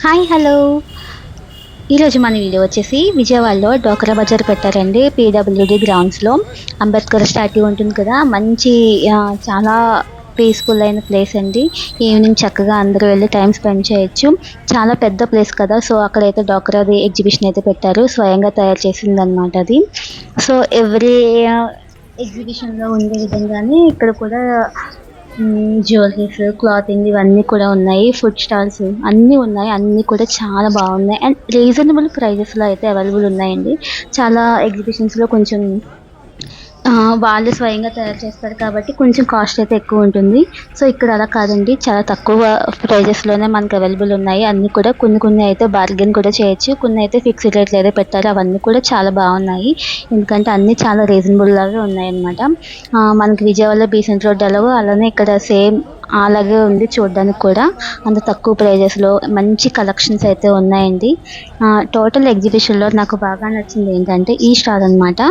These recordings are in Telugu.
Hi hello. ఈరోజు మన వీడియో వచ్చేసి విజయవాడలో డోకరా బజార్ పెట్టారండి. పీడబ్ల్యూడి గ్రౌండ్స్లో అంబేద్కర్ స్టాట్యూ ఉంటుంది కదా, మంచి చాలా పీస్ఫుల్ అయిన ప్లేస్ అండి. ఈవినింగ్ చక్కగా అందరూ వెళ్ళి టైం స్పెండ్ చేయొచ్చు. చాలా పెద్ద ప్లేస్ కదా, సో అక్కడైతే డోకరాది ఎగ్జిబిషన్ అయితే పెట్టారు. స్వయంగా తయారు చేసింది అనమాట అది. సో ఎవ్రీ ఎగ్జిబిషన్లో ఉండే విధంగానే ఇక్కడ కూడా జ్యువెలరీస్, క్లాతింగ్ ఇవన్నీ కూడా ఉన్నాయి. ఫుడ్ స్టాల్స్ అన్నీ ఉన్నాయి. అన్నీ కూడా చాలా బాగున్నాయి అండ్ రీజనబుల్ ప్రైజెస్లో అయితే అవైలబుల్ ఉన్నాయండి. చాలా ఎగ్జిబిషన్స్లో కొంచెం వాళ్ళు స్వయంగా తయారు చేస్తారు కాబట్టి కొంచెం కాస్ట్ అయితే ఎక్కువ ఉంటుంది. సో ఇక్కడ అలా కాదండి, చాలా తక్కువ ప్రైజెస్లోనే మనకు అవైలబుల్ ఉన్నాయి. అన్నీ కూడా కొన్ని అయితే బార్గెన్ కూడా చేయొచ్చు, కొన్ని అయితే ఫిక్స్డ్ రేట్లు అయితే పెట్టారు. అవన్నీ కూడా చాలా బాగున్నాయి, ఎందుకంటే అన్నీ చాలా రీజనబుల్ లాగా ఉన్నాయన్నమాట. మనకి విజయవాడలో బీసెంట్ రోడ్ ఎలాగో అలానే ఇక్కడ సేమ్ అలాగే ఉంది చూడడానికి కూడా. అంత తక్కువ ప్రైజెస్లో మంచి కలెక్షన్స్ అయితే ఉన్నాయండి. టోటల్ ఎగ్జిబిషన్లో నాకు బాగా నచ్చింది ఏంటంటే ఈ స్టాల్ అనమాట.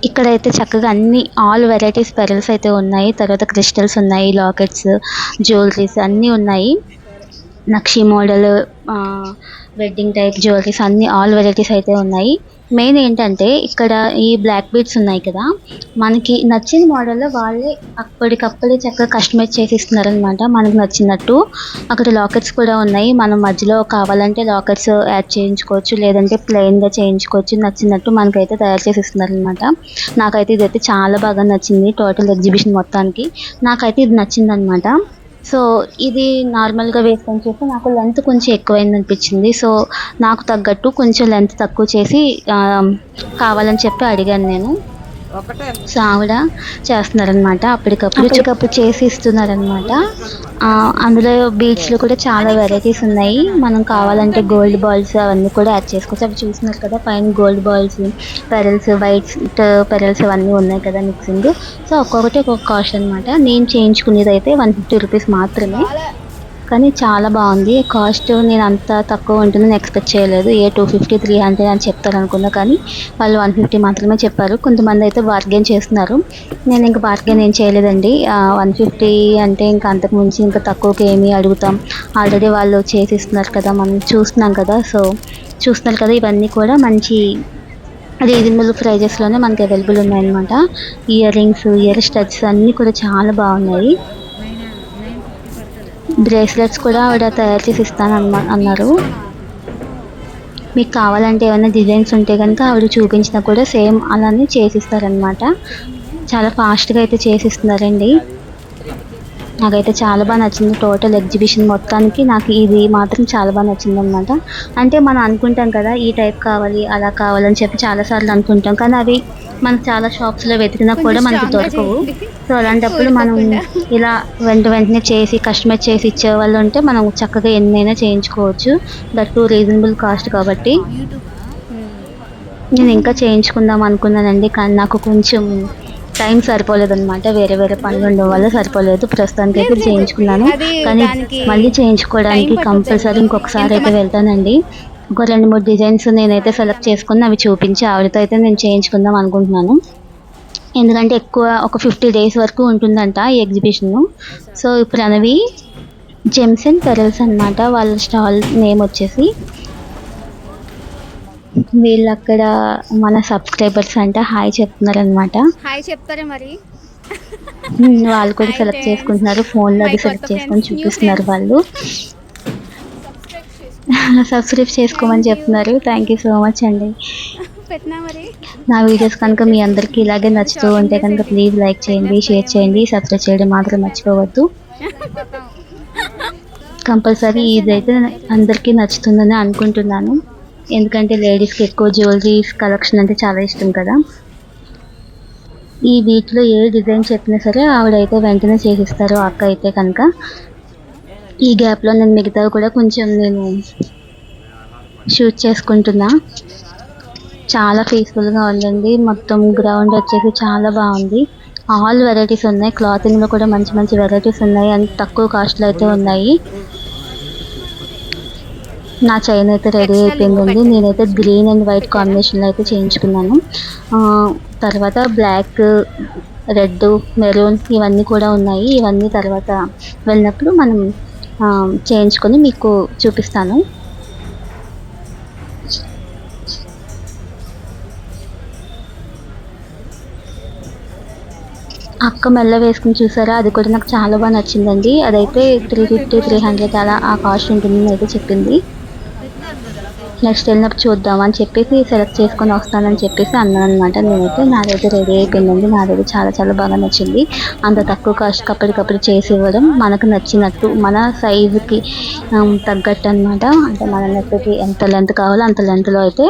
ఇక్కడైతే చక్కగా అన్ని ఆల్ వెరైటీస్ పెరల్స్ అయితే ఉన్నాయి. తర్వాత క్రిస్టల్స్ ఉన్నాయి, లాకెట్స్, జ్యువెలరీస్ అన్నీ ఉన్నాయి. నక్షి మోడల్, వెడ్డింగ్ టైప్ జ్యువెలరీస్ అన్నీ ఆల్ వెరైటీస్ అయితే ఉన్నాయి. మెయిన్ ఏంటంటే ఇక్కడ ఈ బ్లాక్ బీడ్స్ ఉన్నాయి కదా, మనకి నచ్చిన మోడల్లో వాళ్ళే అప్పటికప్పుడే చక్కగా కస్టమైజ్ చేసి ఇస్తున్నారనమాట మనకు నచ్చినట్టు. అక్కడ లాకెట్స్ కూడా ఉన్నాయి. మనం మధ్యలో కావాలంటే లాకెట్స్ యాడ్ చేయించుకోవచ్చు, లేదంటే ప్లెయిన్గా చేయించుకోవచ్చు. నచ్చినట్టు మనకైతే తయారు చేసి ఇస్తున్నారనమాట. నాకైతే ఇదైతే చాలా బాగా నచ్చింది. టోటల్ ఎగ్జిబిషన్ మొత్తానికి నాకైతే ఇది నచ్చిందనమాట. సో ఇది నార్మల్గా వేసుకొని చూస్తే నాకు లెంత్ కొంచెం ఎక్కువైంది అనిపించింది. సో నాకు తగ్గట్టు కొంచెం లెంత్ తక్కువ చేసి కావాలని చెప్పి అడిగాను నేను. సో ఆవిడ చేస్తున్నారనమాట, అప్పటికప్పుడు చేసి ఇస్తున్నారనమాట. అందులో బీడ్స్లో కూడా చాలా వెరైటీస్ ఉన్నాయి. మనం కావాలంటే గోల్డ్ బాల్స్ అవన్నీ కూడా యాడ్ చేసుకోవచ్చు. అవి చూస్తున్నారు కదా పైన gold balls, pearls, white pearls అవన్నీ ఉన్నాయి కదా మిక్సింగ్. సో ఒక్కొక్కటి ఒక్కొక్క కాస్ట్ అనమాట. నేను చేయించుకునేది అయితే 150 రూపీస్ మాత్రమే, కానీ చాలా బాగుంది. కాస్ట్ నేను అంత తక్కువ ఉంటుందని ఎక్స్పెక్ట్ చేయలేదు. 250, 300 అని చెప్తారు అనుకున్నా, కానీ వాళ్ళు 150 మాత్రమే చెప్పారు. కొంతమంది అయితే బార్గెన్ చేస్తున్నారు. నేను ఇంకా బార్గెన్ ఏం చేయలేదండి. 150 అంటే ఇంకా అంతకు మించి ఇంకా తక్కువకి ఏమి అడుగుతాం. ఆల్రెడీ వాళ్ళు చేసిస్తున్నారు కదా, మనం చూస్తున్నాం కదా. సో చూస్తున్నారు కదా, ఇవన్నీ కూడా మంచి రీజనబుల్ ప్రైజెస్లోనే మనకి అవైలబుల్ ఉన్నాయన్నమాట. ఇయర్ రింగ్స్, ఇయర్ స్టడ్స్ అన్నీ కూడా చాలా బాగున్నాయి. బ్రేస్లెట్స్ కూడా ఆవిడ తయారు చేసి ఇస్తాను అన్నారు. మీకు కావాలంటే ఏమైనా డిజైన్స్ ఉంటే కనుక ఆవిడ చూపించినా కూడా సేమ్ అలానే చేసిస్తారనమాట. చాలా ఫాస్ట్గా అయితే చేసిస్తున్నారండి. నాకైతే చాలా బాగా నచ్చింది. టోటల్ ఎగ్జిబిషన్ మొత్తానికి నాకు ఇది మాత్రం చాలా బాగా నచ్చింది అనమాట. అంటే మనం అనుకుంటాం కదా ఈ టైప్ కావాలి అలా కావాలని చెప్పి చాలాసార్లు అనుకుంటాం, కానీ అవి మనకు చాలా షాప్స్లో వెతికినా కూడా మనకు దొరకవు. సో అలాంటప్పుడు మనం ఇలా వెంటనే చేసి కస్టమైజ్ చేసి ఇచ్చే వాళ్ళు ఉంటే మనం చక్కగా ఎన్నైనా చేయించుకోవచ్చు. దట్ టు రీజనబుల్ కాస్ట్ కాబట్టి. నేను ఇంకా చేయించుకుందాం అనుకున్నానండి, కానీ నాకు కొంచెం టైం సరిపోలేదన్నమాట. వేరే పనులు ఉండడం వల్ల సరిపోలేదు. ప్రస్తుతానికి అయితే చేయించుకున్నాను, కానీ మళ్ళీ చేయించుకోవడానికి కంపల్సరీ ఇంకొకసారి అయితే వెళ్తానండి. ఒక 2-3 డిజైన్స్ నేనైతే సెలెక్ట్ చేసుకుని అవి చూపించి ఆవిడతో అయితే నేను చేయించుకుందాం అనుకుంటున్నాను. ఎందుకంటే ఎక్కువ ఒక 50 days వరకు ఉంటుందంట ఈ exhibition. So Pranavi gems and pearls అనమాట వాళ్ళ స్టాల్ నేమ్ వచ్చేసి. వీళ్ళు అక్కడ మన సబ్స్క్రైబర్స్ అంట హాయ్ చెప్తున్నారనమాట. హాయ్ చెప్తారా మరి. వాళ్ళు కూడా సెలెక్ట్ చేసుకుంటున్నారు. ఫోన్లో అది సెలెక్ట్ చేసుకొని చూపిస్తున్నారు వాళ్ళు. సబ్స్క్రైబ్ చేసుకోమని చెప్తున్నారు. థ్యాంక్ యూ సో మచ్ అండి. నా వీడియోస్ కనుక మీ అందరికీ ఇలాగే నచ్చుతూ ఉంటే కనుక ప్లీజ్ లైక్ చేయండి, షేర్ చేయండి, సబ్స్క్రైబ్ చేయడం మాత్రం మర్చిపోవద్దు. కంపల్సరీ ఇదైతే అందరికీ నచ్చుతుందని అనుకుంటున్నాను, ఎందుకంటే లేడీస్కి ఎక్కువ జ్యువెలరీస్ కలెక్షన్ అంటే చాలా ఇష్టం కదా. ఈ వీటిలో ఏ డిజైన్ చెప్పినా సరే ఆవిడైతే వెంటనే చేసిస్తారు అక్క అయితే కనుక. ఈ గ్యాప్లో నేను మిగతావి కూడా కొంచెం నేను షూట్ చేసుకుంటున్నా. చాలా పీస్ఫుల్గా ఉందండి. మొత్తం గ్రౌండ్ వచ్చేసి చాలా బాగుంది. ఆల్ వెరైటీస్ ఉన్నాయి. క్లాతింగ్లో కూడా మంచి వెరైటీస్ ఉన్నాయి అండ్ తక్కువ కాస్ట్లో అయితే ఉన్నాయి. నా చైన్ అయితే రెడీ అయిపోయిందండి. నేనైతే గ్రీన్ అండ్ వైట్ కాంబినేషన్లో అయితే చేయించుకున్నాను. తర్వాత బ్లాక్, రెడ్, మెరూన్ ఇవన్నీ కూడా ఉన్నాయి. ఇవన్నీ తర్వాత వెళ్ళినప్పుడు మనం చేయించుకొని మీకు చూపిస్తాను. అక్క మెడలో వేసుకొని చూసారా, అది కూడా నాకు చాలా బాగా నచ్చిందండి. అదైతే 350, 300 అలా ఆ కాస్ట్ ఉంటుందని అయితే చెప్పింది. నెక్స్ట్ వెళ్ళినప్పుడు చూద్దాం అని చెప్పేసి సెలెక్ట్ చేసుకొని వస్తానని చెప్పేసి అన్నాను అనమాట. నేనైతే నాదైతే రెడీ అయిపోయిందండి. నాదైతే చాలా చాలా బాగా నచ్చింది. అంత తక్కువ కాస్ట్‌కి అప్పటికప్పుడు చేసి ఇవ్వడం, మనకు నచ్చినట్టు మన సైజుకి తగ్గట్టు అనమాట. అంటే మన నెక్‌కి ఎంత లెంత్ కావాలో అంత లెంత్‌లో అయితే